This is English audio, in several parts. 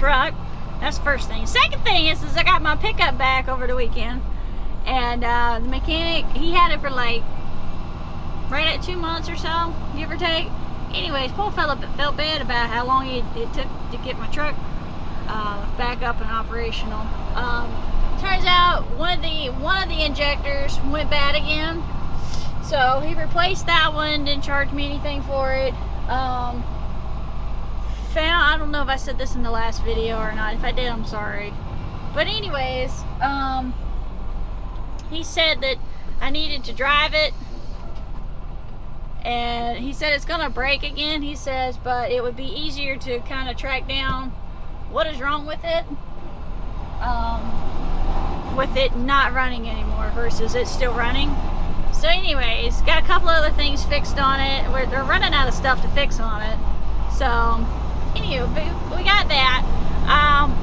truck. That's the first thing. Second thing is I got my pickup back over the weekend, and the mechanic, he had it for like right at 2 months or so, give or take. Anyways, poor fella felt bad about how long it took to get my truck back up and operational. Turns out one of the injectors went bad again, so he replaced that one. Didn't charge me anything for it. I don't know if I said this in the last video or not. If I did, I'm sorry. But anyways, he said that I needed to drive it, and he said it's gonna break again, he says, but it would be easier to kind of track down what is wrong with it not running anymore versus it still running. So anyways, got a couple other things fixed on it. They're running out of stuff to fix on it. So anyway, we got that.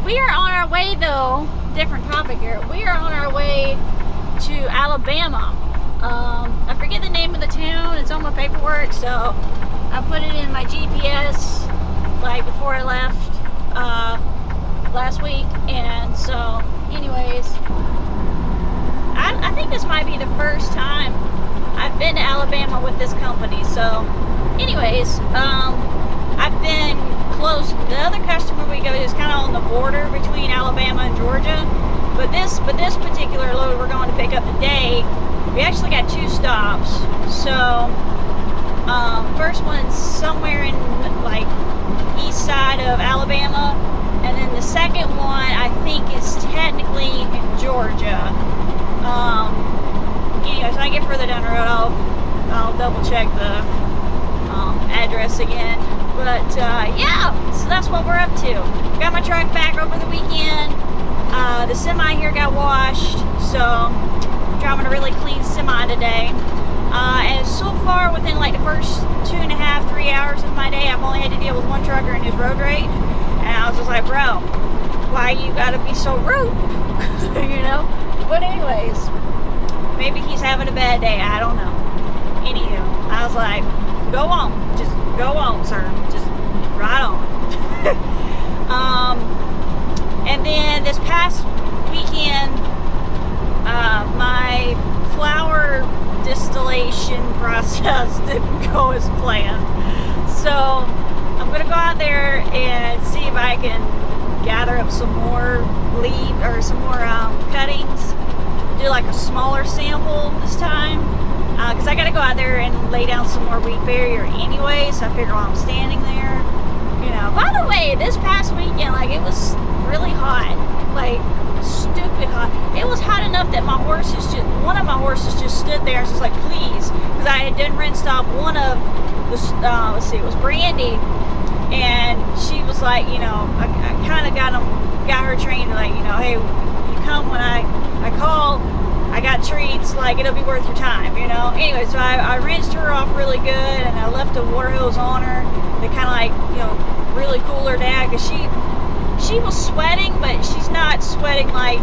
We are on our way though, different topic here. We are on our way to Alabama. I forget the name of the town. It's on my paperwork, so I put it in my GPS like before I left last week. And so anyways, I think this might be the first time I've been to Alabama with this company. So anyways, I've been close. The other customer we go to is kind of on the border between Alabama and Georgia, but this particular load we're going to pick up today, we actually got 2 stops. So first one's somewhere in like east side of Alabama, and then the second one I think is technically in Georgia. Anyway, so I get further down the road, I'll double check the address again. But yeah, so that's what we're up to. Got my truck back over the weekend. The semi here got washed, so I'm driving a really clean semi today. And so far, within like the first 2.5, 3 hours of my day, I've only had to deal with one trucker and his road rage. And I was just like, bro, why you gotta be so rude? You know? But anyways, maybe he's having a bad day, I don't know. Anywho, I was like, go on, just go on, sir, just ride on. And then this past weekend, my flower distillation process didn't go as planned. So I'm gonna go out there and see if I can gather up some more leaves or some more cuttings. Do like a smaller sample this time, because I got to go out there and lay down some more weed barrier anyway, so I figure while I'm standing there, you know. By the way, this past weekend, like, it was really hot, like stupid hot. It was hot enough that one of my horses just stood there and was just like, please, because I had done rinse off one of the let's see, it was Brandy, and she was like, you know, I kind of got her trained, like, you know, hey, you come when I call, I got treats, like, it'll be worth your time, you know. Anyway, so I rinsed her off really good, and I left a water hose on her to kind of like, you know, really cool her down, because she was sweating, but she's not sweating like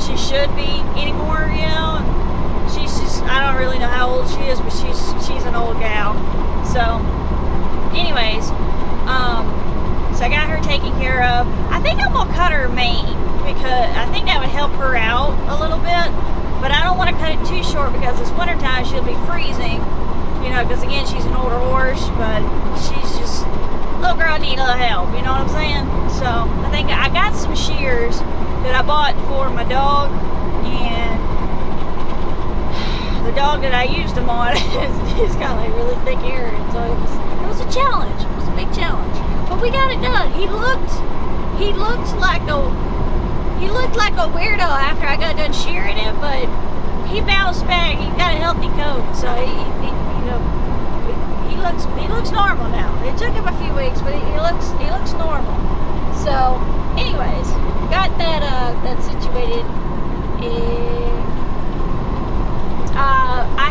she should be anymore, you know. And she's just, I don't really know how old she is, but she's an old gal. So anyways, so I got her taken care of. I think I'm gonna cut her mane, because I think that would help her out a little bit, but I don't want to cut it too short, because it's wintertime, she'll be freezing, you know, because again, she's an older horse, but she's just, little girl need a little help, you know what I'm saying? So I think I got some shears that I bought for my dog, and the dog that I used them on he's got like really thick hair, and so it was a challenge. It was a big challenge, but we got it done. He looked like a weirdo after I got done shearing him, but he bounced back. He got a healthy coat, so he looks normal now. It took him a few weeks, but he looks normal. So anyways, got that situated. I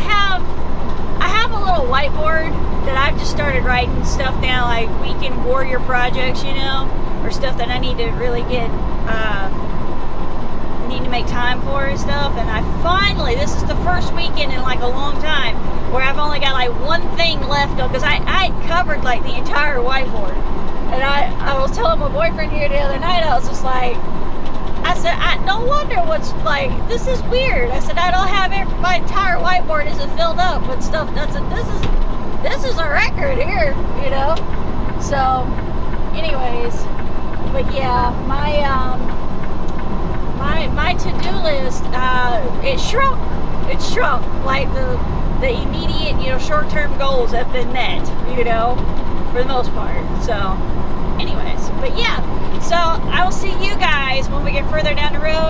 have a little whiteboard that I've just started writing stuff down, like weekend warrior projects, you know, or stuff that I need to really get need to make time for and stuff. And I finally, this is the first weekend in like a long time where I've only got like one thing left, because I had covered like the entire whiteboard, And I was telling my boyfriend here the other night, I was just like, I said, I no wonder what's like, this is weird. I said, I don't have my entire whiteboard isn't filled up with stuff. This is a record here, you know? So, anyways, but yeah, my to-do list, it shrunk. Like the immediate, you know, short-term goals have been met, you know, for the most part. So, anyways, but yeah, so I will see you guys when we get further down the road.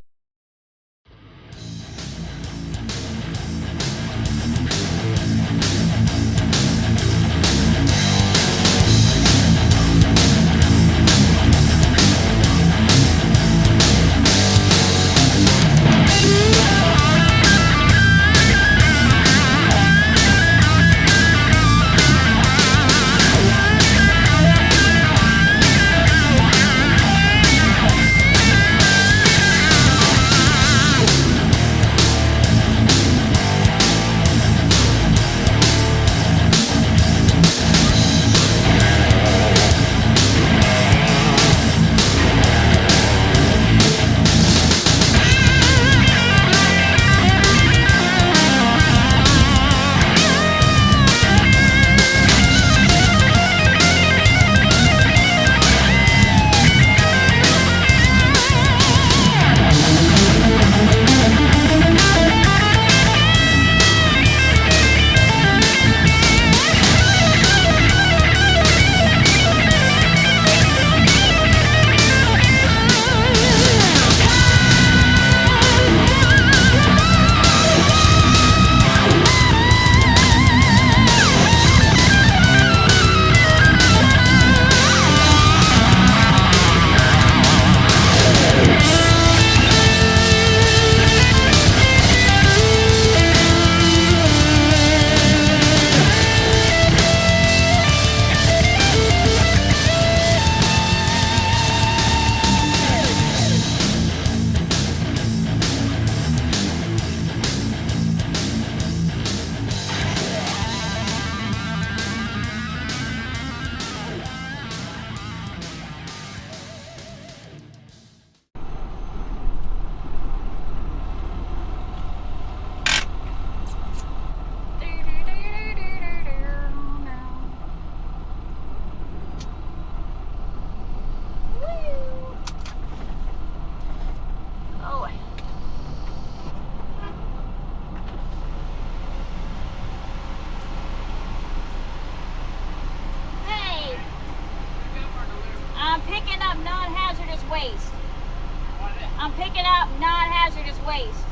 I'm picking up non-hazardous waste.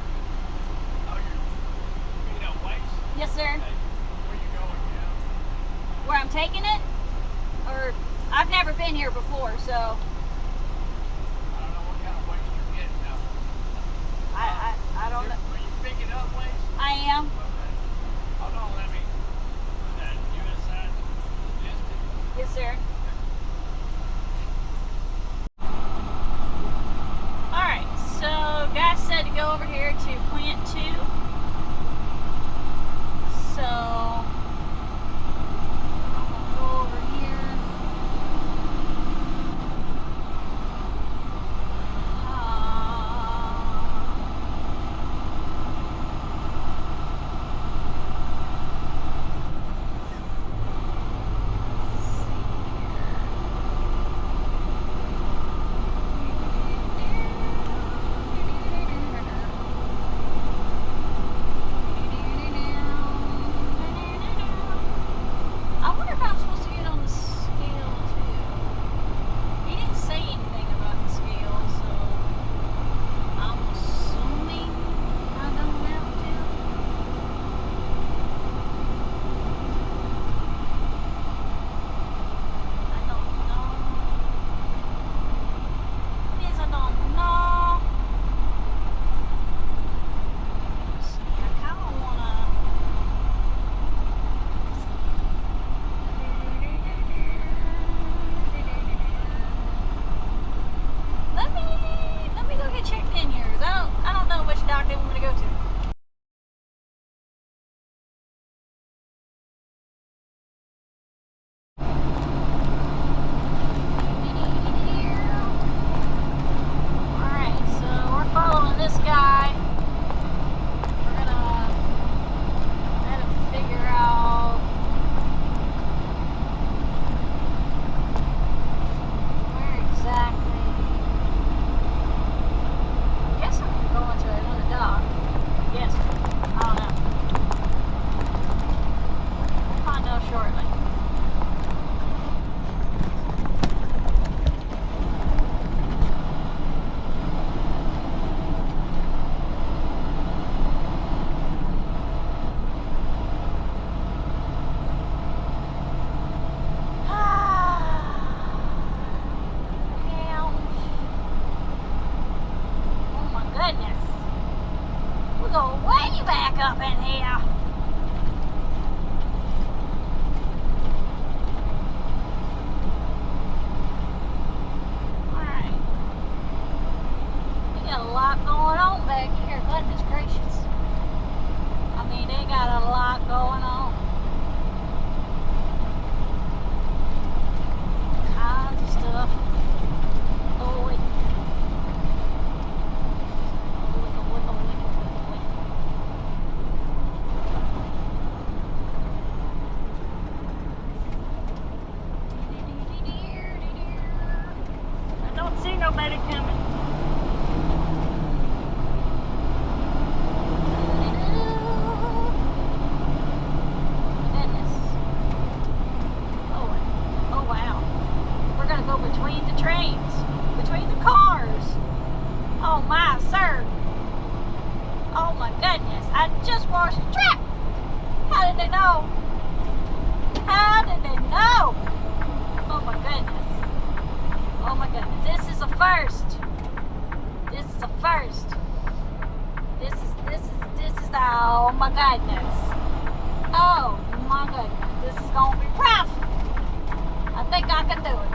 Oh, you're picking up waste? Yes, sir. Okay. Where you going, yeah? Where I'm taking it? Or, I've never been here before, so. I don't know what kind of waste you're getting now. I don't know. Are you picking up waste? I am. Okay. Hold on, let me put that U.S. side listed. Yes, sir. Alright, so guys said to go over here to plant 2. So I'm gonna go over here. We go way back up in here. Alright. We got a lot going on back here. Goodness gracious. I mean, they got a lot going on. All kinds of stuff. Oh, wait. I don't see nobody coming. Goodness. Oh wow. We're gonna go between the trains, between the cars. Oh my, sir. Oh my goodness. I just washed the track. How did they know? How did they know? Oh my goodness. Oh my goodness. This is a first. This is a first. This is the, oh my goodness. Oh my goodness. This is gonna be rough. I think I can do it.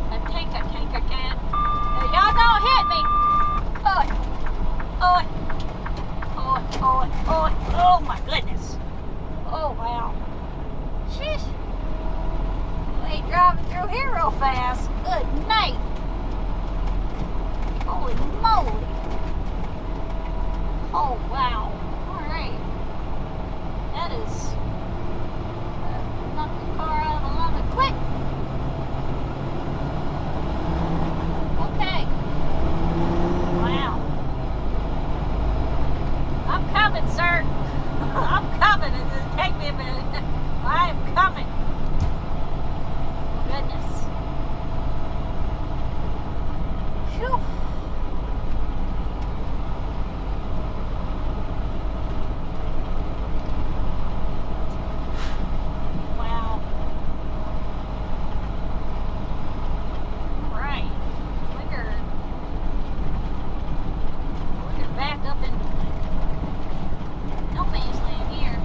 I think I can. Now, y'all don't hit me. Oh my goodness. Oh wow. Sheesh. We ain't driving through here real fast. Good night. Holy moly. Oh wow. Alright. That is knock the car out of alignment quick. Okay. Wow. I'm coming, sir. I'm coming. It's gonna take me a minute. I am coming. Goodness. Phew. Wow. Right. We're back up into no man's land here.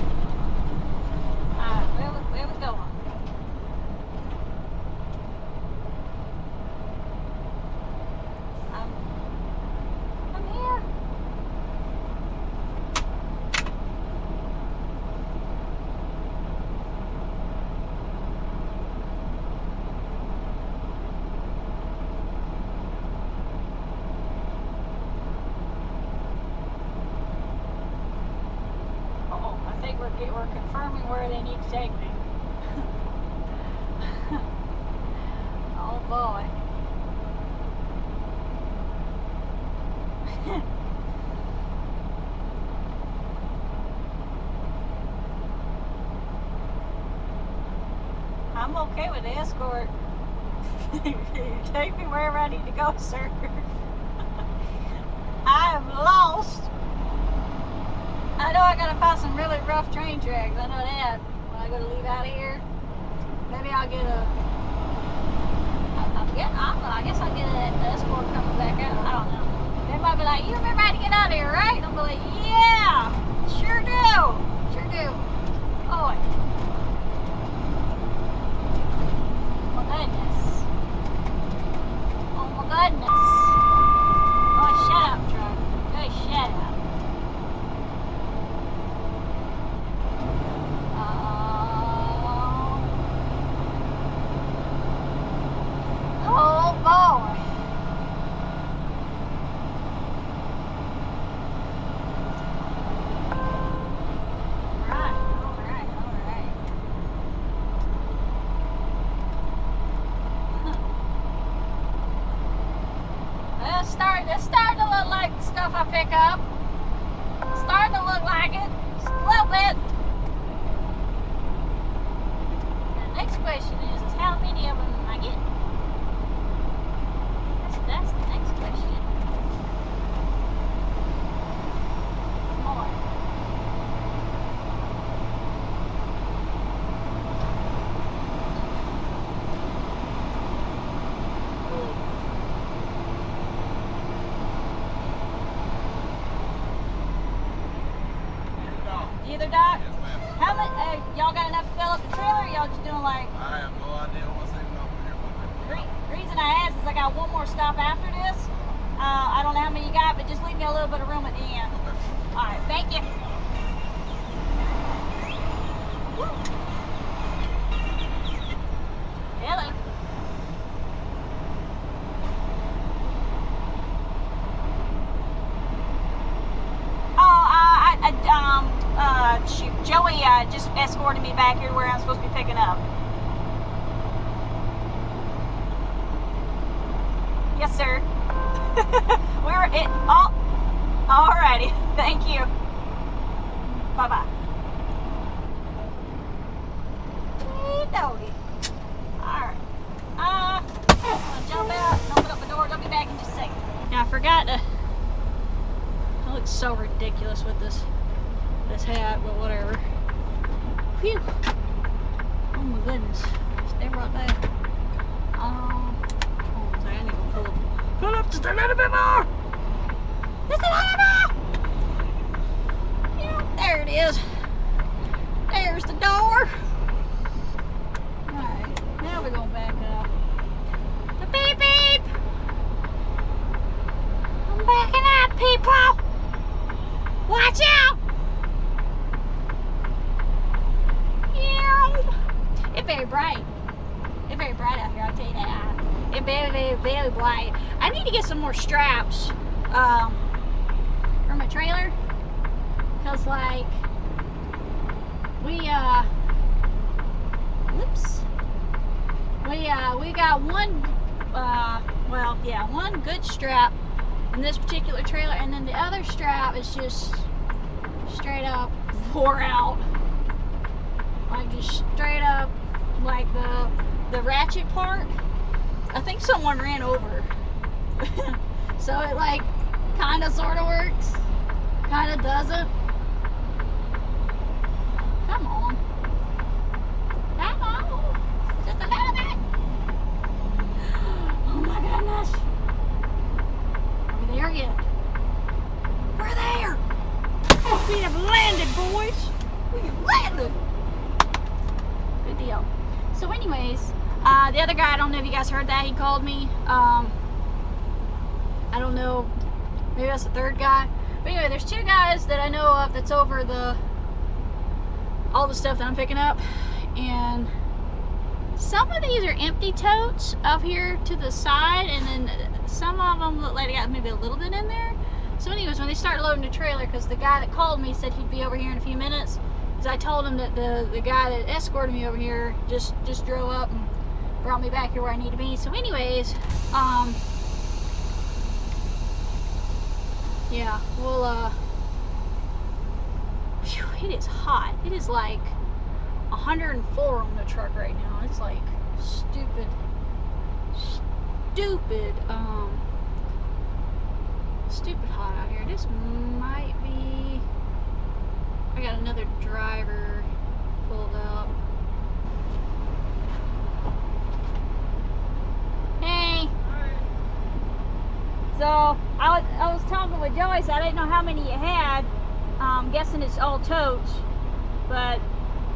Alright, where we going? I'm here. Oh, I think we're confirming where they need to take me. Oh boy. I'm okay with the escort. Take me wherever I need to go, sir. I am lost. I know I gotta find some really rough train tracks. I know that. When I go to leave out of here, maybe I'll get a. I guess I'll get an escort coming back out. I don't know. They might be like, "You remember how to get out of here, right?" And I'll be like, "Yeah, sure do, sure do." Oh, my goodness. Oh my goodness. Oh, shut up, truck. Good, shut up. Oh boy. Alright. Well, it's starting to look like the stuff I pick up. It's starting to look like it. Just a little bit. The next question is how many of them am I getting? That's the next question. More. either, Doc? Yes, ma'am. How much? Y'all got enough to fill up the trailer? Or y'all just doing like? I have no idea what's even over here. Reason I asked is I got one more stop after this. I don't know how many you got, but just leave me a little bit of room at the end. Okay. All right, thank you. Woo. Hello. Shoot, Joey just escorted me back here where I'm supposed to be picking up. Yes, sir. We were it. Oh, alrighty. Thank you. Bye bye. Hey, doggy. Alright. I'm gonna jump out and open up the door. I'll be back in just a second. Now, I forgot to. I look so ridiculous with this hat, but whatever. Phew. Oh my goodness. Stay right there. Oh, sorry, I need to pull up just a little bit more. Just a little more. Yeah, there it is. There's the door. Alright, now we're going back up. The beep beep. I'm backing up, people. Watch out. It's very bright. It's very bright out here, I'll tell you that. It's very, very, very bright. I need to get some more straps for my trailer. Because, like, we got one, one good strap in this particular trailer, and then the other strap is just straight up wore out. Like, just straight up, like the ratchet part, I think someone ran over. So it like kind of sort of works, kind of doesn't. Come on, just a little bit. Oh my goodness, are we there yet? We're there. We have landed, boys. We have landed. Good deal. So anyways, the other guy, I don't know if you guys heard that, he called me. I don't know, maybe that's the third guy. But anyway, there's two guys that I know of that's over all the stuff that I'm picking up. And some of these are empty totes up here to the side, and then some of them look like they got maybe a little bit in there. So anyways, when they start loading the trailer, because the guy that called me said he'd be over here in a few minutes, because I told him that the guy that escorted me over here just drove up and brought me back here where I need to be. So anyways, yeah, we'll, phew, it is hot. It is like 104 on the truck right now. It's like stupid, stupid hot out here. This might be, I got another driver pulled up. Hey. So I was talking with Joey, so I didn't know how many you had. I'm guessing it's all totes, but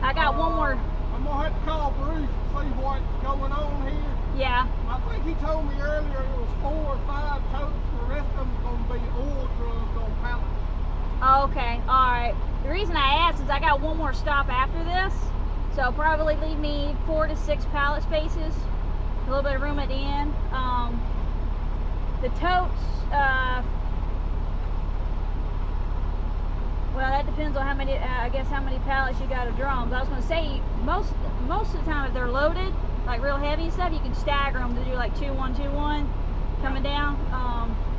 I got one more. I'm gonna have to call Bruce and see what's going on here. Yeah. I think he told me earlier it was 4 or 5 totes. The rest of them gonna be oil drums on pallets. Okay. All right. The reason I asked is I got one more stop after this, so it'll probably leave me 4 to 6 pallet spaces, a little bit of room at the end. The totes, well, that depends on how many, I guess how many pallets you got of drums. I was going to say, most of the time if they're loaded, like real heavy and stuff, you can stagger them to do like 2 1 2 1 coming down.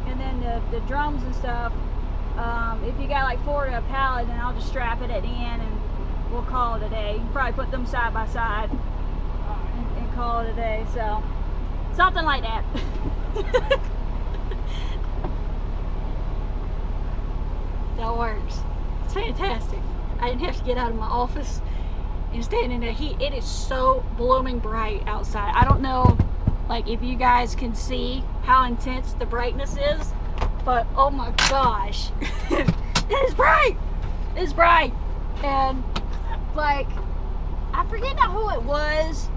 And then the drums and stuff, if you got like 4 to a pallet, then I'll just strap it at the end and we'll call it a day. You can probably put them side by side and call it a day. So something like that. That works. It's fantastic. I didn't have to get out of my office and stand in the heat. It is so blooming bright outside. I don't know, like, if you guys can see how intense the brightness is, but oh my gosh, it is bright. It's bright. And like, I forget now who it was.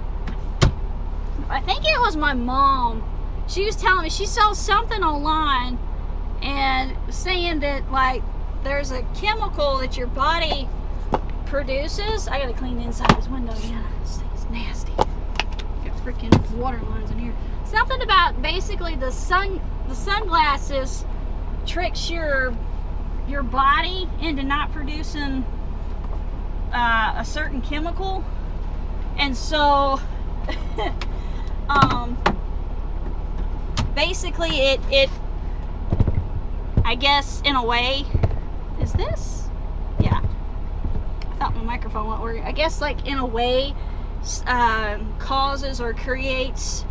I think it was my mom. She was telling me she saw something online and saying that like there's a chemical that your body produces. I gotta clean the inside of this window again. This thing is nasty. Got freaking water lines in here. Something about basically the sunglasses tricks your body into not producing a certain chemical, and so basically it I guess in a way, is this? Yeah. I thought my microphone won't work. I guess like in a way causes or creates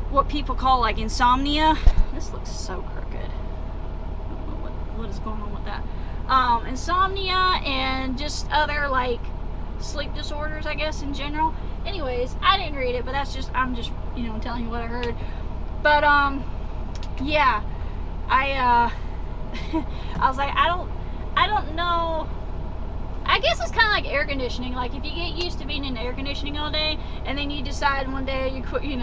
what people call like insomnia. This looks so crooked. I don't know what is going on with that. Insomnia and just other like sleep disorders, I guess, in general. Anyways, I didn't read it, but I'm just telling you what I heard. But yeah, I was like, I don't know. I guess it's kind of like air conditioning. Like if you get used to being in air conditioning all day, and then you decide one day you quit, you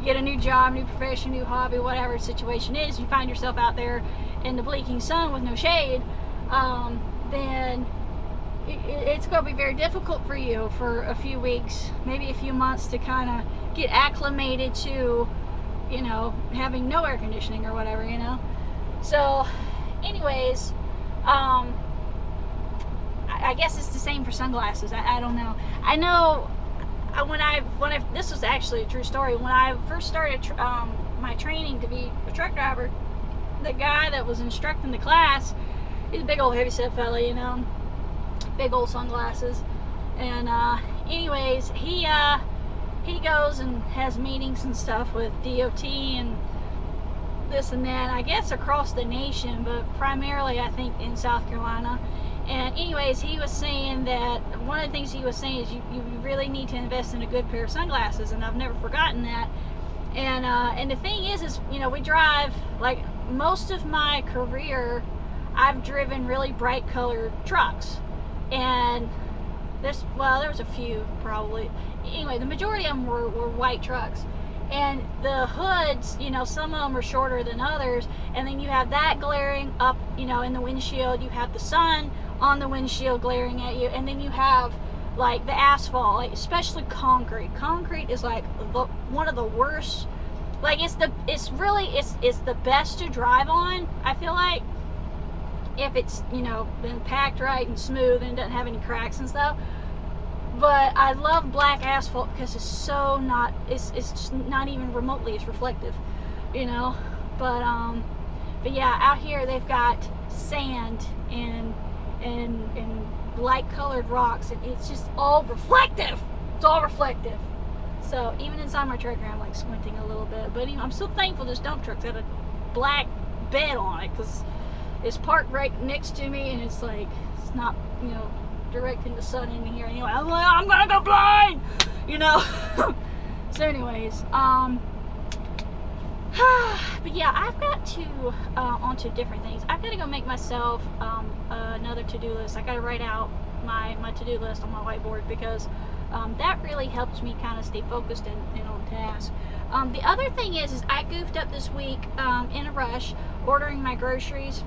get a new job, new profession, new hobby, whatever the situation is, you find yourself out there in the bleaking sun with no shade, then it's going to be very difficult for you for a few weeks, maybe a few months, to kind of get acclimated to, having no air conditioning or whatever, So, anyways, I guess it's the same for sunglasses. I don't know. I know when I this was actually a true story. When I first started my training to be a truck driver, the guy that was instructing the class, he's a big old heavyset fella, big old sunglasses, and anyways, he goes and has meetings and stuff with DOT and this and that, I guess across the nation, but primarily I think in South Carolina. And anyways, he was saying that one of the things he was saying is you really need to invest in a good pair of sunglasses, and I've never forgotten that. And the thing is we drive, like most of my career I've driven really bright colored trucks, and there was a few probably. Anyway, the majority of them were white trucks. And the hoods, some of them are shorter than others, and then you have that glaring up, in the windshield. You have the sun on the windshield glaring at you, and then you have like the asphalt, like especially concrete. Concrete is like one of the worst. Like it's the best to drive on, I feel like, if it's been packed right and smooth and doesn't have any cracks and stuff. But I love black asphalt because it's so not, it's just not even remotely as reflective, But yeah, out here they've got sand and light colored rocks, and it's just all reflective. It's all reflective. So even inside my truck, I'm like squinting a little bit. But I'm so thankful this dump truck's got a black bed on it, because it's parked right next to me, and it's like, it's not, directing the sun in here anyway. I'm like, I'm gonna go blind, So anyways, but yeah, I've got to onto different things. I've got to go make myself another to-do list. I got to write out my to-do list on my whiteboard, because that really helps me kind of stay focused and on task. The other thing is I goofed up this week in a rush ordering my groceries,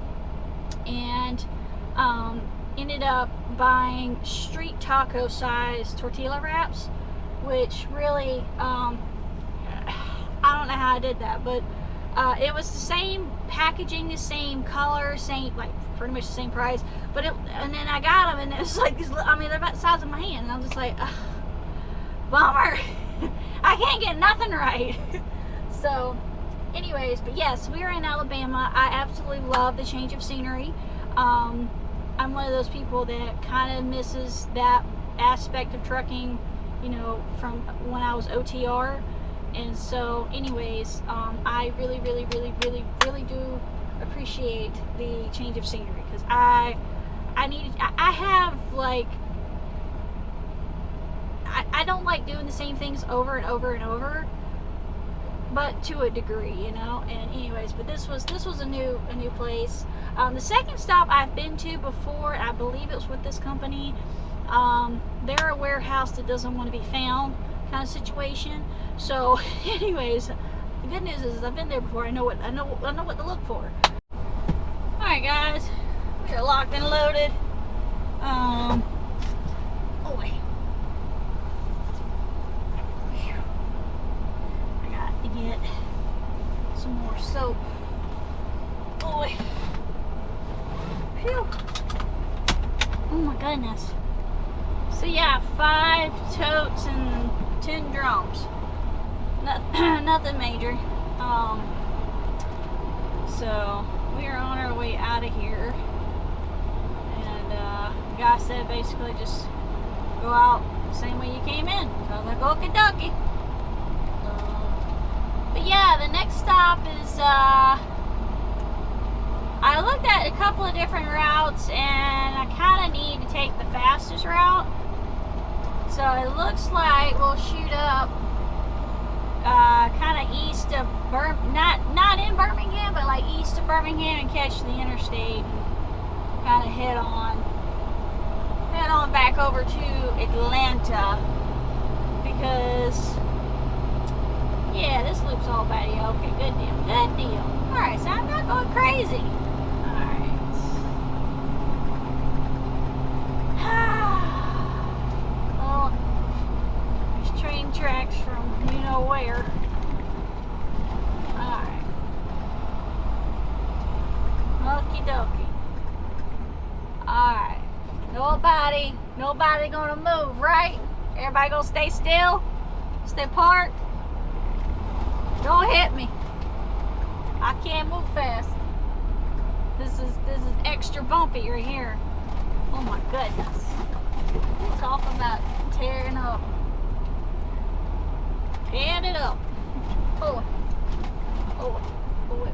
and ended up buying street taco size tortilla wraps, which really, I don't know how I did that, but it was the same packaging, the same color, same, like pretty much the same price, but and then I got them, and it was like these, they're about the size of my hand, and I was just like, bummer. I can't get nothing right. So anyways, but yes, we are in Alabama. I absolutely love the change of scenery. I'm one of those people that kind of misses that aspect of trucking, from when I was OTR. And so anyways, I really, really, really, really, really do appreciate the change of scenery, because I have like, I don't like doing the same things over and over and over, but to a degree, you know. And anyways, but this was a new place. The second stop I've been to before, I believe it was with this company. They're a warehouse that doesn't want to be found kind of situation. So, anyways, the good news is I've been there before. I know what to look for. All right, guys, we are locked and loaded. Oh wait. I got to get some more soap. Oh wait. Phew. Oh my goodness. So yeah, 5 totes and 10 drums. Nothing major. So we are on our way out of here. And the guy said basically just go out the same way you came in. So I was like, okie dokie. But yeah, the next stop is I looked at a couple of different routes and I kind of need to take the fastest route. So it looks like we'll shoot up kind of east of not in Birmingham, but like east of Birmingham, and catch the interstate and kind of head on back over to Atlanta, because yeah, this loop's all batty. Okay, good deal. All right, so I'm not going crazy. All right. Well, there's train tracks from you know where. All right. Okie dokie. All right. Nobody gonna move, right? Everybody gonna stay still, stay parked. Don't hit me. I can't move fast. This is extra bumpy right here. Oh my goodness. Talk about tearing up. Tearing it up. Oh. Oh. Oh.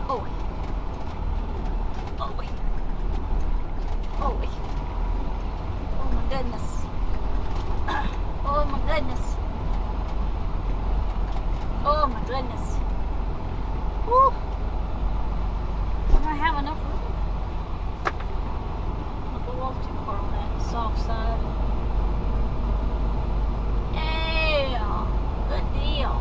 Oh. Oh. Oh. Oh. Oh my goodness. Oh my goodness. Oh my goodness. Whew. Am I have enough room? I'll go off too far on that soft side. Yeah, good deal.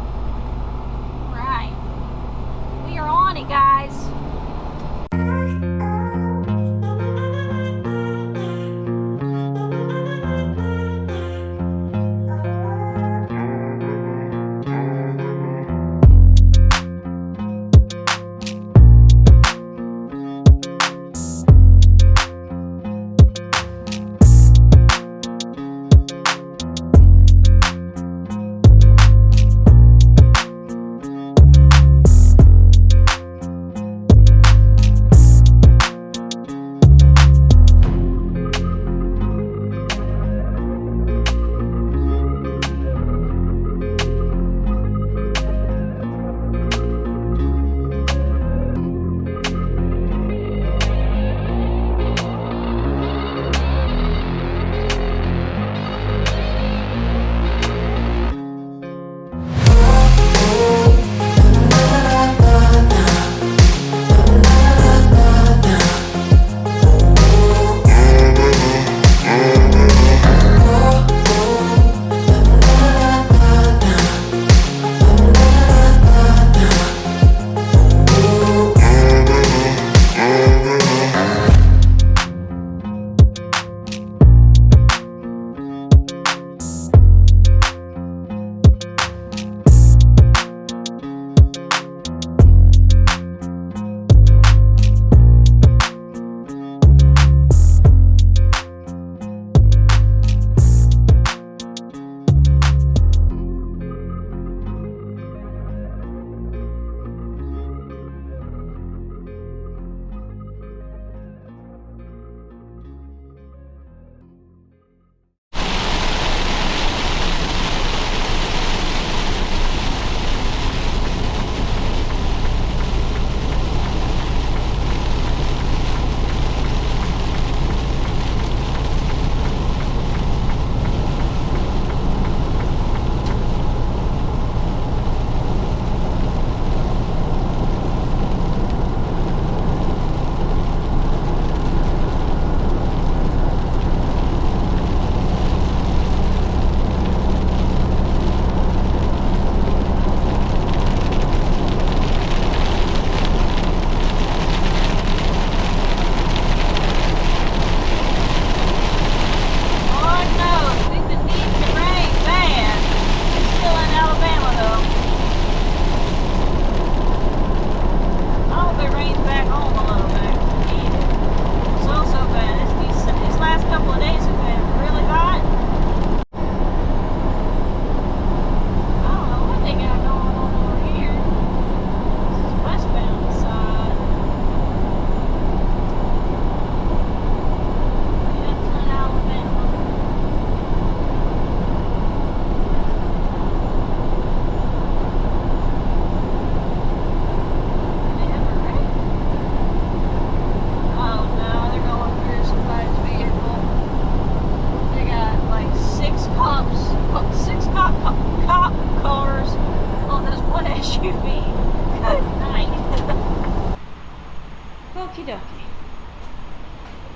Okie dokie.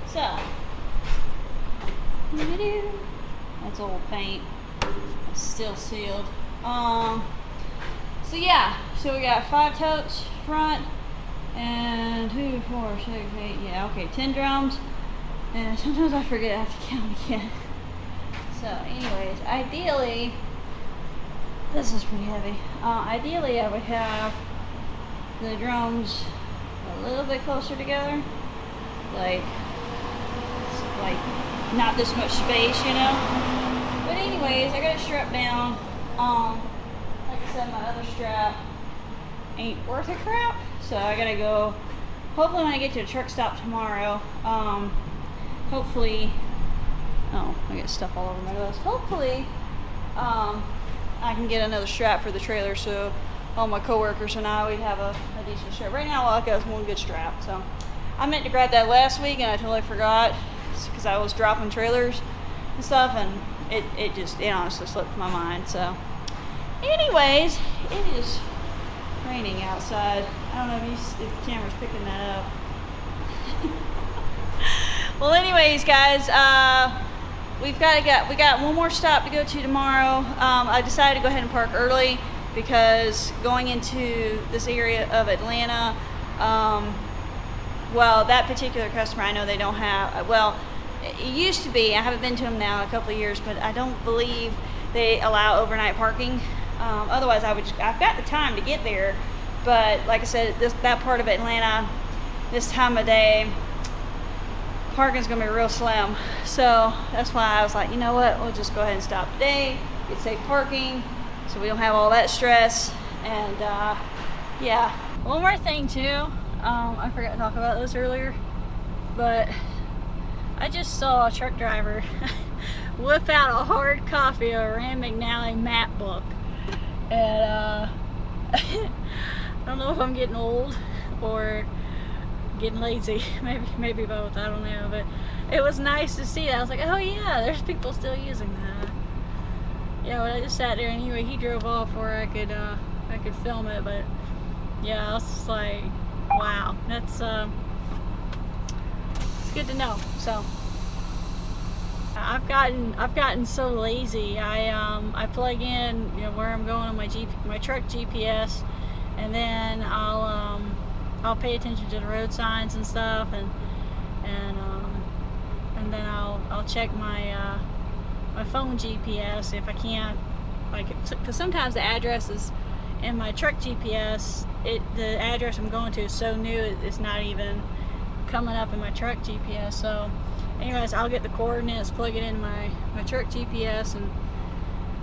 So, that's old paint. It's still sealed. So yeah, so we got 5 totes front and 2, 4, 6, 8, yeah, okay, 10 drums. And sometimes I forget I have to count again. So anyways, ideally, this is pretty heavy. Ideally I would have the drums a little bit closer together. Like not this much space, you know. But anyways, I got it strapped down. Like I said, my other strap ain't worth a crap, so I gotta go. Hopefully, when I get to a truck stop tomorrow, hopefully, oh, I got stuff all over my nose. Hopefully, I can get another strap for the trailer, so all my coworkers and I, we'd have a decent strap. Right now, all I got is one good strap. So I meant to grab that last week, and I totally forgot because I was dropping trailers and stuff, and it honestly slipped my mind. So anyways, it is raining outside. I don't know if the camera's picking that up. Well, anyways, guys, we got one more stop to go to tomorrow. I decided to go ahead and park early because going into this area of Atlanta, well, that particular customer, I know they don't have, well, it used to be, I haven't been to them now in a couple of years, but I don't believe they allow overnight parking. Otherwise, I've got the time to get there, but like I said, that part of Atlanta, this time of day, parking's gonna be real slim. So that's why I was like, you know what, we'll just go ahead and stop today, get safe parking, so we don't have all that stress. And yeah, one more thing too, I forgot to talk about this earlier, but I just saw a truck driver whip out a hard copy of a Rand McNally map book. And I don't know if I'm getting old or getting lazy. Maybe both, I don't know. But it was nice to see that. I was like, oh yeah, there's people still using that. Yeah, but I just sat there, and anyway, he drove off where I could film it. But yeah, I was just like, wow, that's it's good to know. So I've gotten so lazy. I plug in, you know, where I'm going on my truck GPS, and then I'll pay attention to the road signs and stuff, and then I'll check my my phone GPS if I can't, like, because sometimes the addresses in my truck GPS, the address I'm going to is so new it's not even coming up in my truck GPS. So anyways, I'll get the coordinates, plug it in my truck GPS, and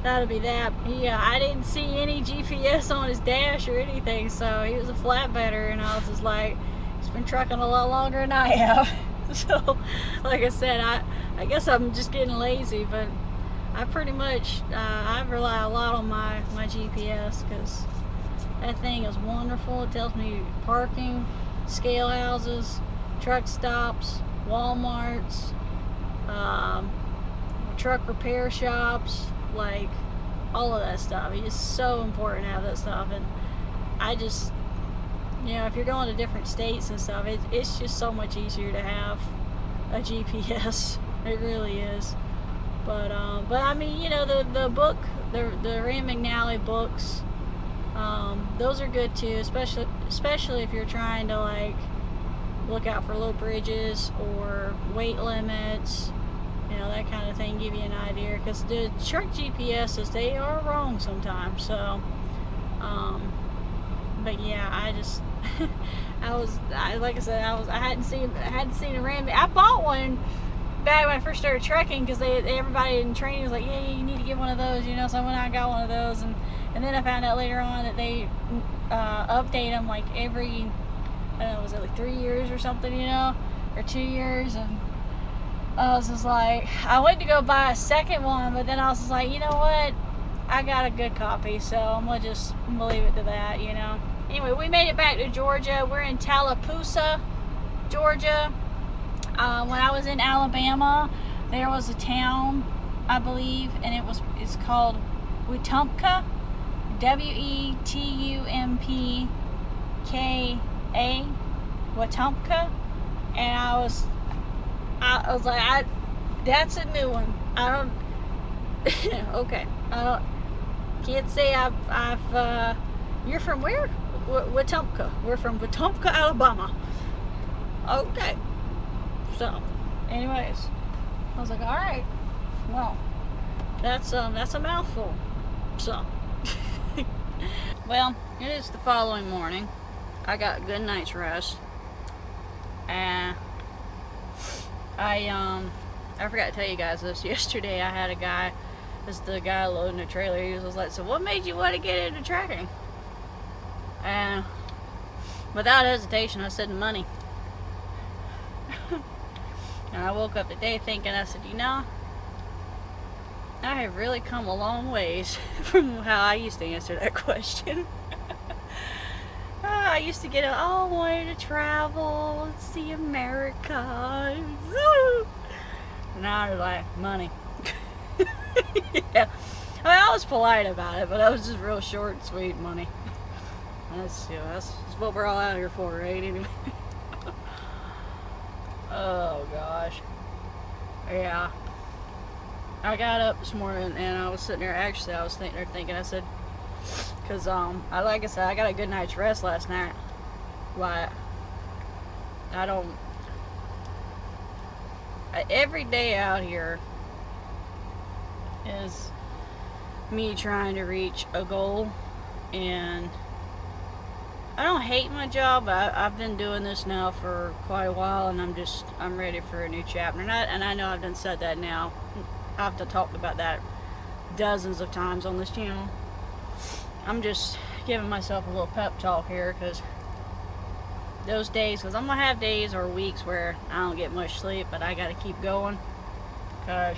that'll be that. I didn't see any GPS on his dash or anything, so he was a flatbedder, and I was just like, he's been trucking a lot longer than I have. So like I said, I guess I'm just getting lazy, but I pretty much I rely a lot on my GPS, because that thing is wonderful. It tells me parking, scale houses, truck stops, Walmarts, truck repair shops, like all of that stuff. It's just so important to have that stuff. And I just, you know, if you're going to different states and stuff, it's just so much easier to have a GPS. It really is. But I mean, you know, the book, the Rand McNally books, those are good too, especially if you're trying to, like, look out for low bridges or weight limits, you know, that kind of thing, give you an idea, because the truck GPSs, they are wrong sometimes. So but yeah, I just like I said, I hadn't seen a Ram. I bought one back when I first started trucking, because everybody in training was like, yeah, you need to get one of those, you know. So I went out and got one of those, and then I found out later on that they update them like every, I don't know, was it like 3 years or something, you know, or 2 years. And I was just like, I went to go buy a second one, but then I was just like, you know what, I got a good copy, so I'm gonna leave it to that, you know. Anyway, we made it back to Georgia. We're in Tallapoosa, Georgia. When I was in Alabama, there was a town, I believe, and it's called Wetumpka, Wetumpka, Wetumpka. And I was like, that's a new one. I don't, okay. Can't say you're from where? Wetumpka. We're from Wetumpka, Alabama. Okay. So, anyways, I was like, all right, well, that's a mouthful. So, well, it is the following morning. I got a good night's rest, and I forgot to tell you guys this. Yesterday, I had a guy. This is the guy loading the trailer. He was like, "So, what made you want to get into trucking?" And without hesitation, I said, "Money." And I woke up today thinking, I said, I have really come a long ways from how I used to answer that question. I used to get it, I wanted to travel, see America. Now I'm like, money. Yeah. I mean, I was polite about it, but I was just real short and sweet. Money. That's what we're all out here for, right? Anyway. Oh gosh. Yeah. I got up this morning and I was sitting there, actually I was sitting there thinking, I said, cause like I said, I got a good night's rest last night. Why? Every day out here is me trying to reach a goal, and I don't hate my job. I've been doing this now for quite a while, and I'm ready for a new chapter. And I know I've done said that now. I've talked about that dozens of times on this channel. I'm just giving myself a little pep talk here, because those days, because I'm going to have days or weeks where I don't get much sleep, but I got to keep going, because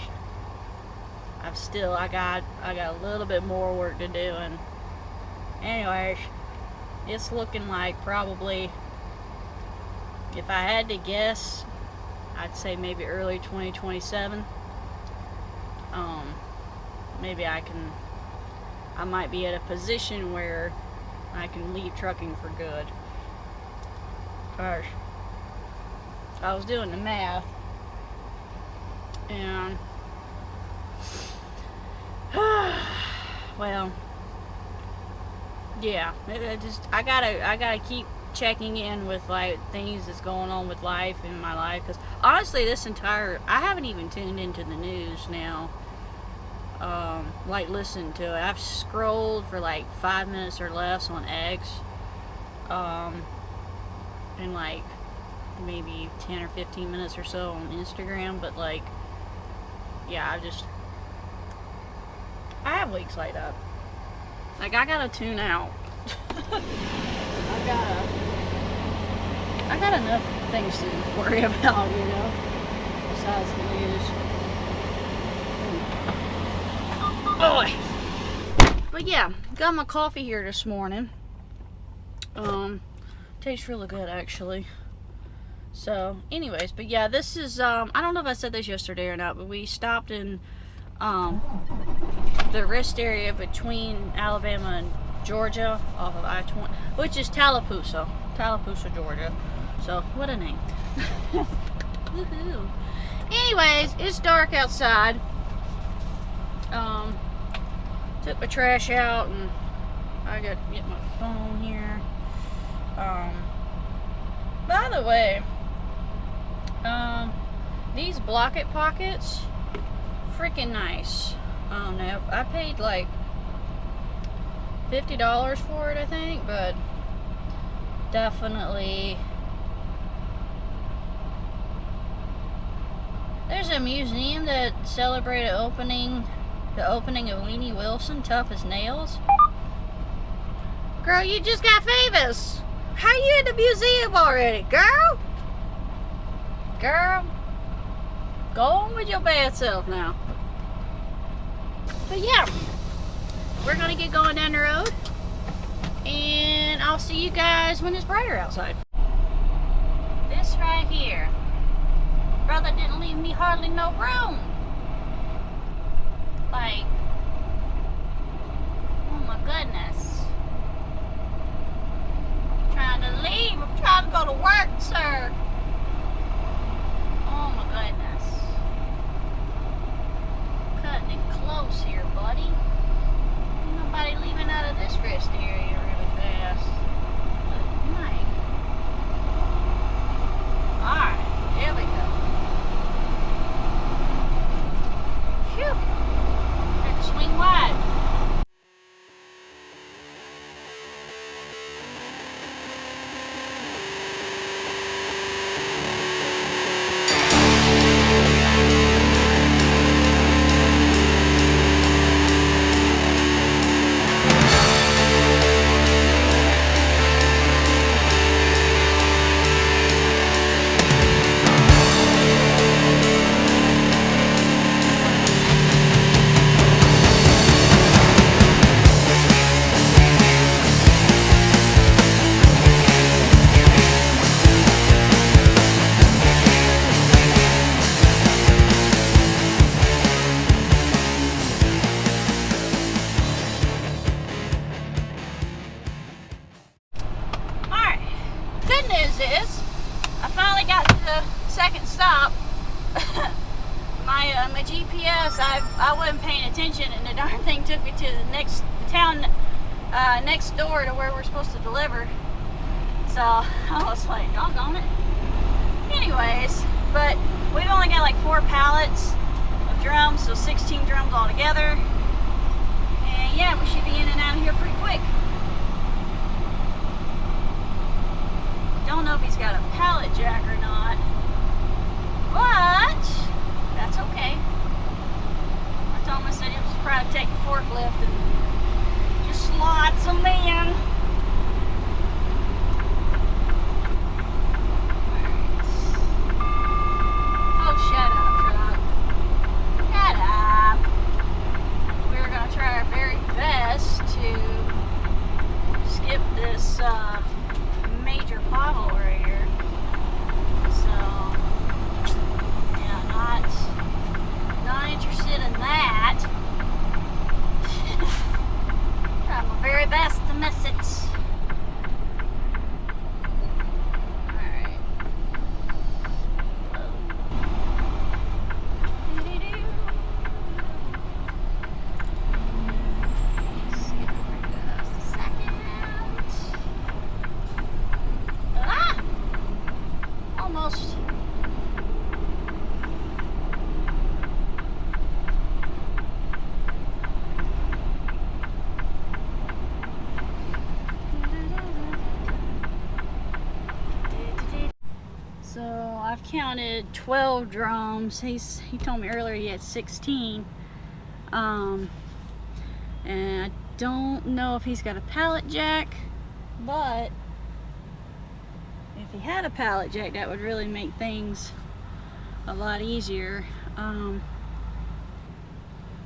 I got a little bit more work to do. And anyways, it's looking like probably, if I had to guess, I'd say maybe early 2027. Maybe I might be at a position where I can leave trucking for good. Gosh, I was doing the math, and well, yeah, I gotta keep checking in with like things that's going on with life in my life, because honestly, I haven't even tuned into the news now. Like listened to it. I've scrolled for like 5 minutes or less on X, and like maybe 10 or 15 minutes or so on Instagram, but like, yeah, I have weeks like that. Like, I gotta tune out. I got enough things to worry about, besides the news. Oh, but yeah, got my coffee here this morning. Tastes really good, actually. So, anyways, but yeah, this is, I don't know if I said this yesterday or not, but we stopped in, the rest area between Alabama and Georgia off of I-20, which is Tallapoosa, Georgia. So, what a name. Woohoo. Anyways, it's dark outside. Took my trash out, and I got to get my phone here. By the way, these Block It Pockets, freaking nice. Now, I paid like $50 for it, I think, but definitely. There's a museum that celebrated the opening of Leanie Wilson, Tough as Nails. Girl, you just got famous. How you in the museum already, girl? Girl, go on with your bad self now. But yeah, we're gonna get going down the road, and I'll see you guys when it's brighter outside. This right here, brother didn't leave me hardly no room. Like, oh my goodness. I'm trying to leave. I'm trying to go to work, sir. news is I finally got to the second stop. My GPS, I wasn't paying attention, and the darn thing took me to the next town next door to where we're supposed to deliver. So I was like, doggone it. Anyways, but we've only got like 4 pallets of drums, so 16 drums altogether. And yeah, we should be in and out of here pretty quick. Don't know if he's got a pallet jack or not, but that's okay. I told him, I said he was probably take the forklift and just slide some in. Oh, shut up, truck. Shut up. We're going to try our very best to skip this major pothole right here. So, yeah, not interested in that. Try my very best to miss it. I've counted 12 drums. He told me earlier he had 16. And I don't know if he's got a pallet jack, but if he had a pallet jack, that would really make things a lot easier.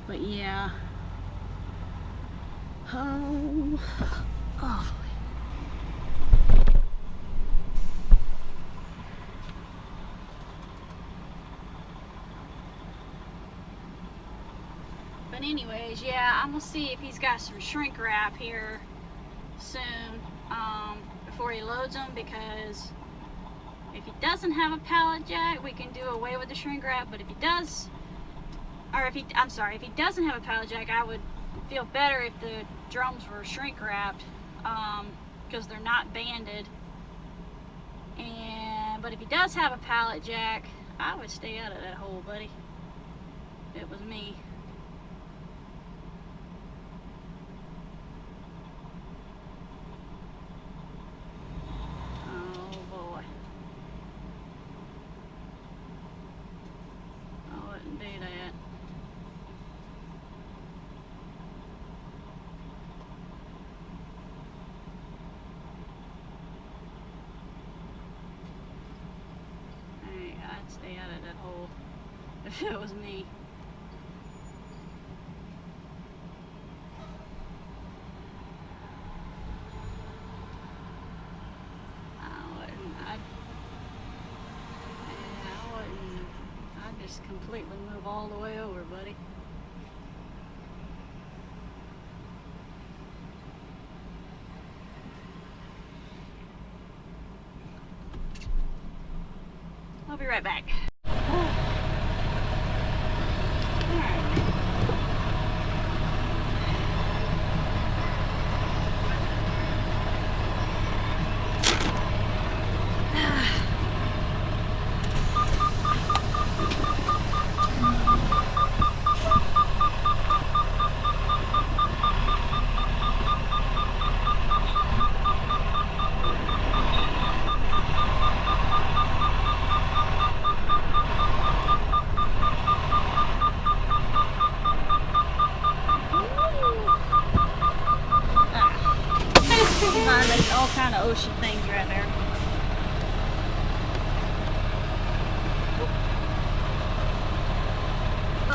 But yeah. Oh. But anyways, yeah, I'm gonna see if he's got some shrink wrap here soon before he loads them, because if he doesn't have a pallet jack, we can do away with the shrink wrap. But if he does, or if he doesn't have a pallet jack, I would feel better if the drums were shrink wrapped, because they're not banded. But if he does have a pallet jack, I would stay out of that hole, buddy. If it was me. Do that. I'd stay out of that hole if it was me. Just completely move all the way over, buddy. I'll be right back. There's all kind of ocean things right there.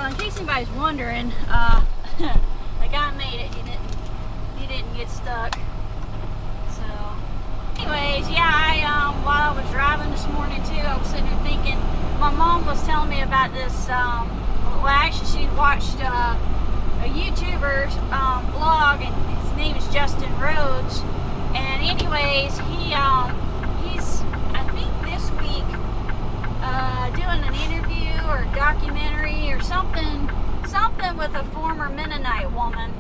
In case anybody's wondering, the guy made it. He didn't get stuck. So, anyways, yeah, while I was driving this morning too, I was sitting there thinking. My mom was telling me about this. Well, actually, she watched a YouTuber's vlog, and his name is Justin Rhodes. And anyways, he's living with a former Mennonite woman.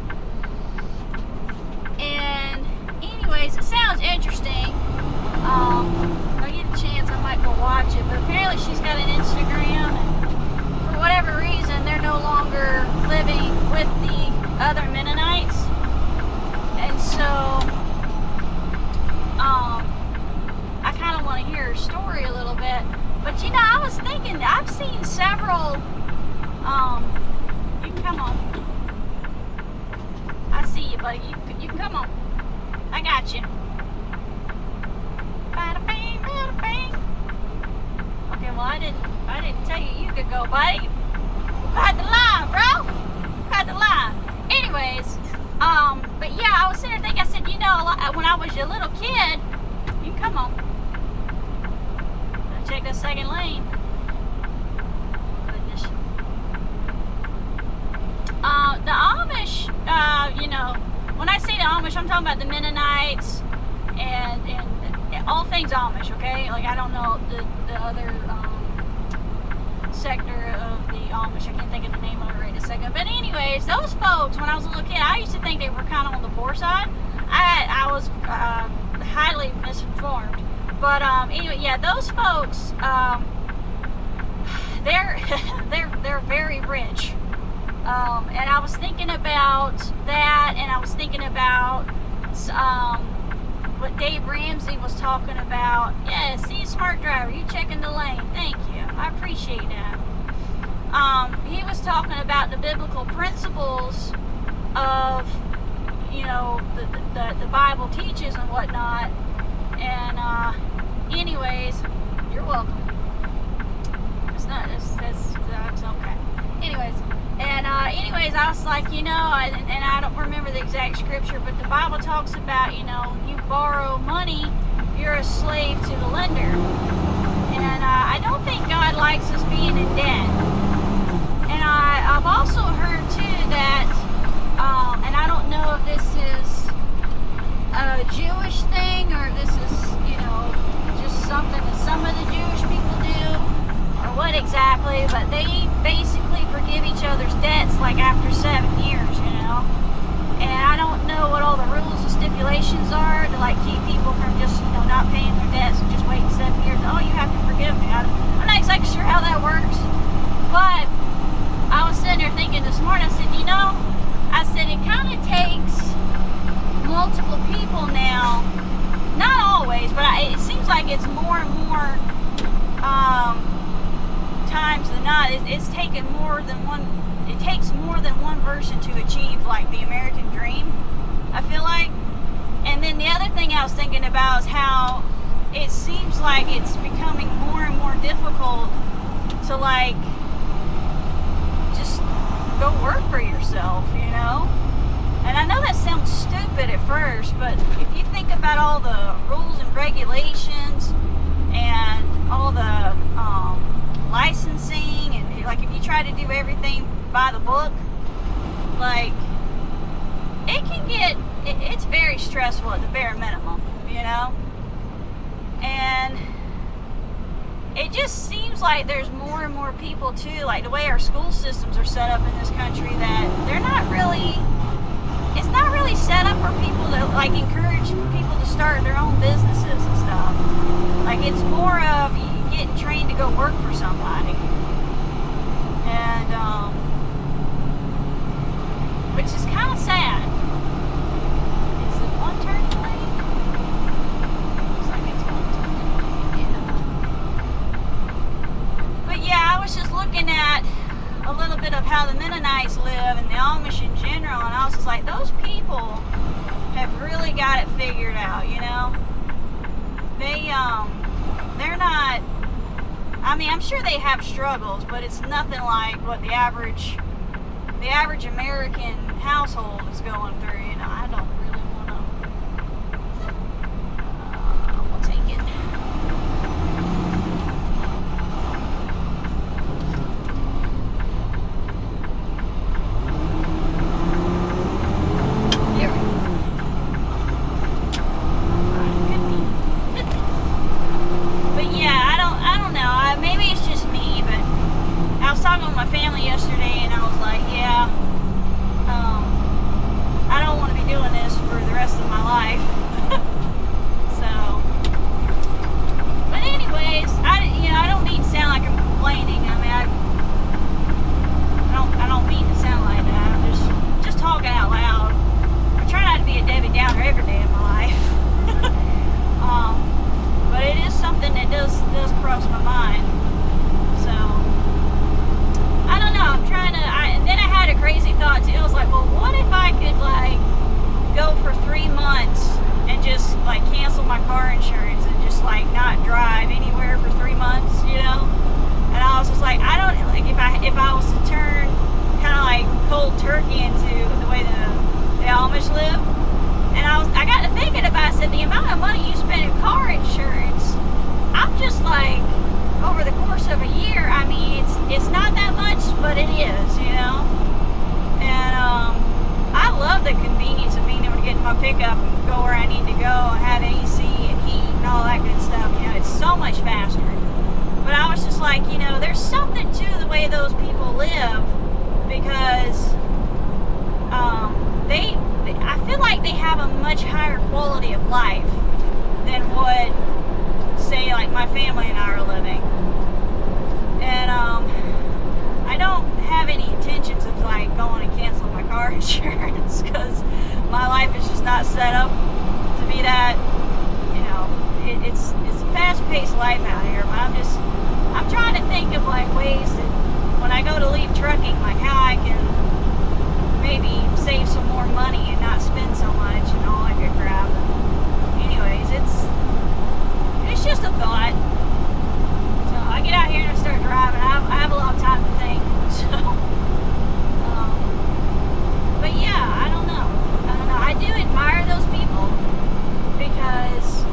And anyways, it sounds interesting. If I get a chance, I might go watch it. But apparently she's got an Instagram, and for whatever reason, they're no longer living with the other Mennonites. And so, I kind of want to hear her story a little bit. But you know, I was thinking, I've seen several, you can come on. I see you, buddy. You can come on. I got you. Bada bang, bada bang. Okay, well I didn't tell you you could go, buddy. Cut the line, bro. Cut the line. Anyways, but yeah, I was sitting there thinking, I said, you know, when I was a little kid, you can come on. Check the second lane. Goodness. The Amish, you know, when I say the Amish, I'm talking about the Mennonites and all things Amish, okay? Like, I don't know the other sector of the Amish. I can't think of the name of it right in a second. But anyways, those folks, when I was a little kid, I used to think they were kind of on the poor side. I was highly misinformed. But anyway, yeah, those folks, they're very rich. And I was thinking about that, and I was thinking about what Dave Ramsey was talking about. Yeah, see, smart driver, you checking the lane. Thank you. I appreciate that. He was talking about the biblical principles of, you know, the Bible teaches and whatnot. And anyways, you're welcome. That's okay. Anyways, I was like, you know, and I don't remember the exact scripture, but the Bible talks about, you know, you borrow money, you're a slave to the lender. And I don't think God likes us being in debt. And I've also heard too that, and I don't know if this is a Jewish thing or this is, you know, just something that some of the Jewish people do, or what exactly, but they basically forgive each other's debts like after 7 years, you know. And I don't know what all the rules and stipulations are to like keep people from just, you know, not paying their debts and just waiting 7 years. Oh, you have to forgive me. I'm not exactly sure how that works, but I was sitting there thinking this morning, I said, you know, I said it kind of takes multiple people now, not always, but it seems like it's more and more times than not, it's taken more than one, it takes more than one person to achieve like the American dream, I feel like. And then the other thing I was thinking about is how it seems like it's becoming more and more difficult to like just go work for yourself, you know. And I know that sounds stupid at first, but if you think about all the rules and regulations and all the licensing, and like if you try to do everything by the book, like it can get, it's very stressful at the bare minimum, you know. And it just seems like there's more and more people too, like the way our school systems are set up in this country, that they're not really, it's not really set up for people to like encourage people to start their own businesses and stuff. Like it's more of you getting trained to go work for somebody. And which is kind of sad. Is it one turning lane? Looks like it's one turning lane. Yeah. But yeah, I was just looking at a little bit of how the Mennonites live and the Amish in general, and I was just like, those people have really got it figured out, you know. They're not, I mean, I'm sure they have struggles, but it's nothing like what the average American household is going through, you know. I don't really want to, we'll take it. Maybe it's just me, but I was talking with my family yesterday, and I was like, yeah, crossed my mind. So I don't know. I'm trying to. And then I had a crazy thought too. I was like, well, what if I could like go for 3 months and just like cancel my car insurance and just like not drive anywhere for 3 months, you know? And I was just like, I don't like if I was to turn kind of like cold turkey into the way the Amish live. And I got to thinking about it. I said, the amount of money you spend in car insurance, I'm just like, over the course of a year, I mean, it's not that much, but it is, you know? And I love the convenience of being able to get in my pickup and go where I need to go and have AC and heat and all that good stuff. You know, it's so much faster. But I was just like, you know, there's something to the way those people live, because I feel like they have a much higher quality of life than what, say, like my family and I are living. And I don't have any intentions of like going and canceling my car insurance, because my life is just not set up to be that, you know, it's a fast-paced life out here. But I'm trying to think of like ways that when I go to leave trucking, like how I can maybe save some more money and not spend so much and all that good crap. Anyways, it's just a thought. So I get out here and I start driving. I have a lot of time to think. So, but yeah, I don't know. I do admire those people because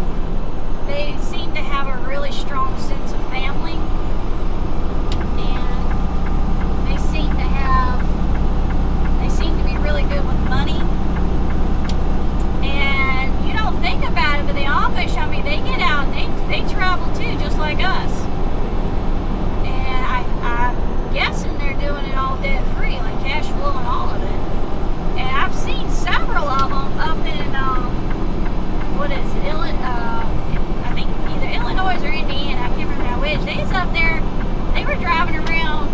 they seem to have a really strong sense of family, and they seem to be really good with money. And you don't think about it, but the Amish, I mean, they get out and they travel too, just like us. And I'm guessing they're doing it all debt free, like cash flow and all of it. And I've seen several of them up in what is it? I think either Illinois or Indiana. I can't remember which. They was up there. They were driving around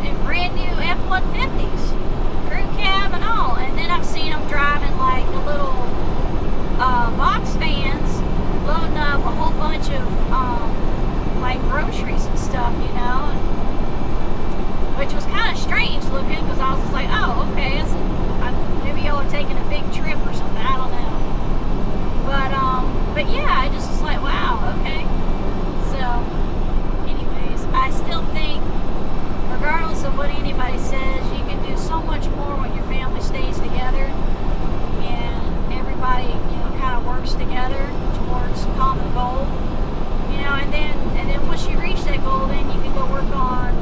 in brand new F-150s, crew cab and all. And then I've seen them driving like the little box vans, loading up a whole bunch of like groceries and stuff, you know, which was kind of strange looking, because I was just like, oh, okay, maybe y'all are taking a big trip or something. I don't know. But yeah, I just was like, wow, okay. So, anyways, I still think, regardless of what anybody says, you can do so much more when your family stays together and everybody, you know, kind of works together towards a common goal. You know, and then once you reach that goal, then you can go work on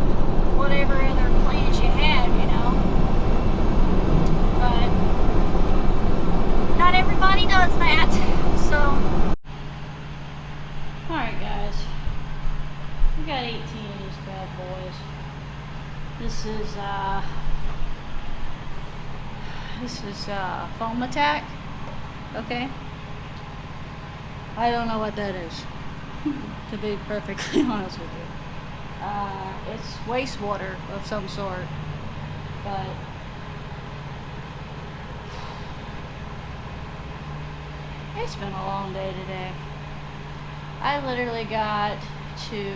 whatever other plans you have, you know. But not everybody does that. So, alright guys, we got 18 of these bad boys. This is foam attack. Okay, I don't know what that is, to be perfectly honest with you. It's wastewater of some sort, but it's been a long day today. I literally got to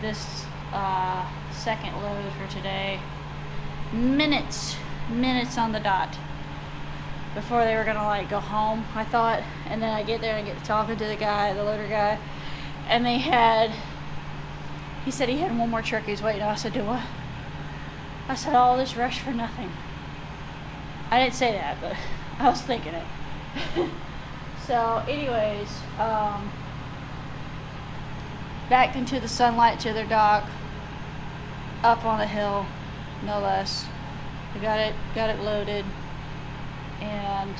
this second load for today minutes on the dot before they were gonna like go home, I thought. And then I get there and I get to talking to the loader guy, and he said he had one more truck he's waiting on. I said, do what? I said, all this rush for nothing. I didn't say that, but I was thinking it. So anyways, backed into the sunlight to their dock, up on a hill, no less. I got it loaded, and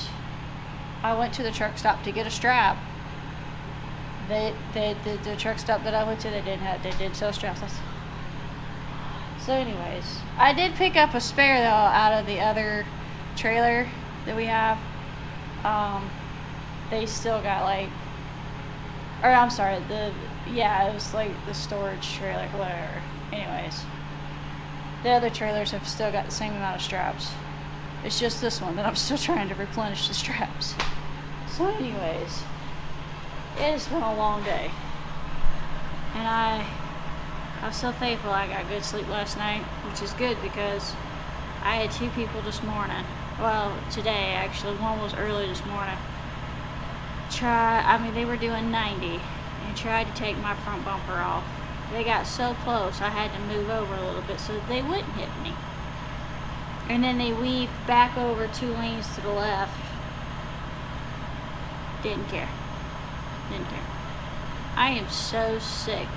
I went to the truck stop to get a strap. The truck stop that I went to, they did sell straps. So anyways, I did pick up a spare though out of the other trailer that we have. They still got like, or I'm sorry, it was like the storage trailer, whatever. Anyways, the other trailers have still got the same amount of straps. It's just this one that I'm still trying to replenish the straps. So anyways, it has been a long day. And I was so thankful I got good sleep last night, which is good because I had 2 people this morning. Well, today actually. One was early this morning. They were doing 90 and tried to take my front bumper off. They got so close I had to move over a little bit so that they wouldn't hit me. And then they weaved back over 2 lanes to the left. Didn't care. I am so sick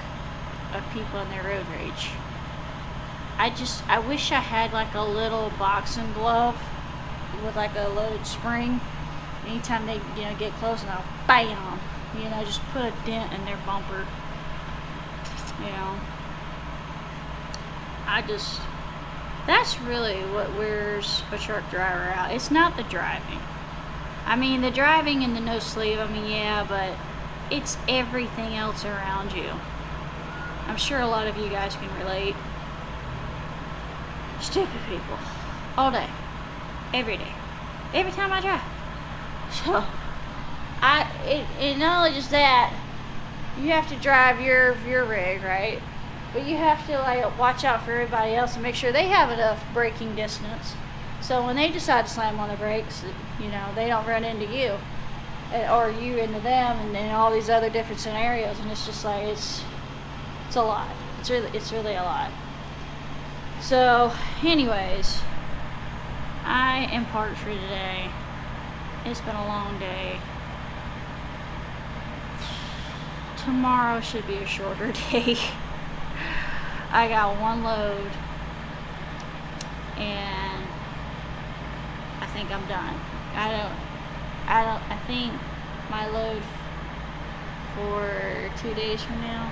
of people in their road rage. I wish I had like a little boxing glove with like a loaded spring. Anytime they get close, and I'll bam, just put a dent in their bumper. That's really what wears a truck driver out. It's not the driving. I mean, the driving and the no sleep, yeah, but it's everything else around you. I'm sure a lot of you guys can relate. Stupid people. All day. Every day. Every time I drive. So, it not only just that, you have to drive your rig, right? But you have to like watch out for everybody else and make sure they have enough braking distance. So when they decide to slam on the brakes, they don't run into you, or you into them, and then all these other different scenarios. And it's just like it's a lot. It's really a lot. So, anyways, I am parked for today. It's been a long day. Tomorrow should be a shorter day. I got 1 load, and I think I'm done. I think my load for 2 days from now,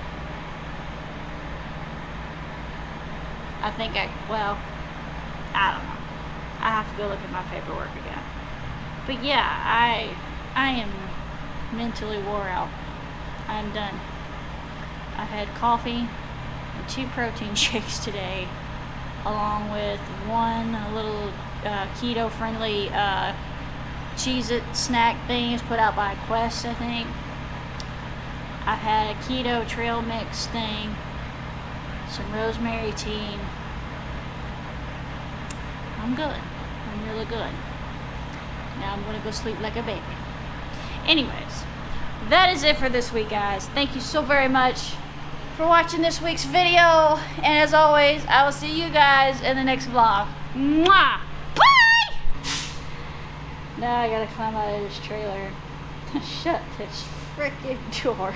I don't know. I have to go look at my paperwork again. But yeah, I am mentally wore out. I'm done. I had coffee and 2 protein shakes today, along with 1 little keto-friendly Cheez-It snack thing. It's put out by Quest, I think. I had a keto trail mix thing, some rosemary tea. I'm good. I'm really good. Now I'm gonna go sleep like a baby. Anyways, that is it for this week, guys. Thank you so very much for watching this week's video. And as always, I will see you guys in the next vlog. Mwah! Bye! Now I gotta climb out of this trailer. Shut this freaking door.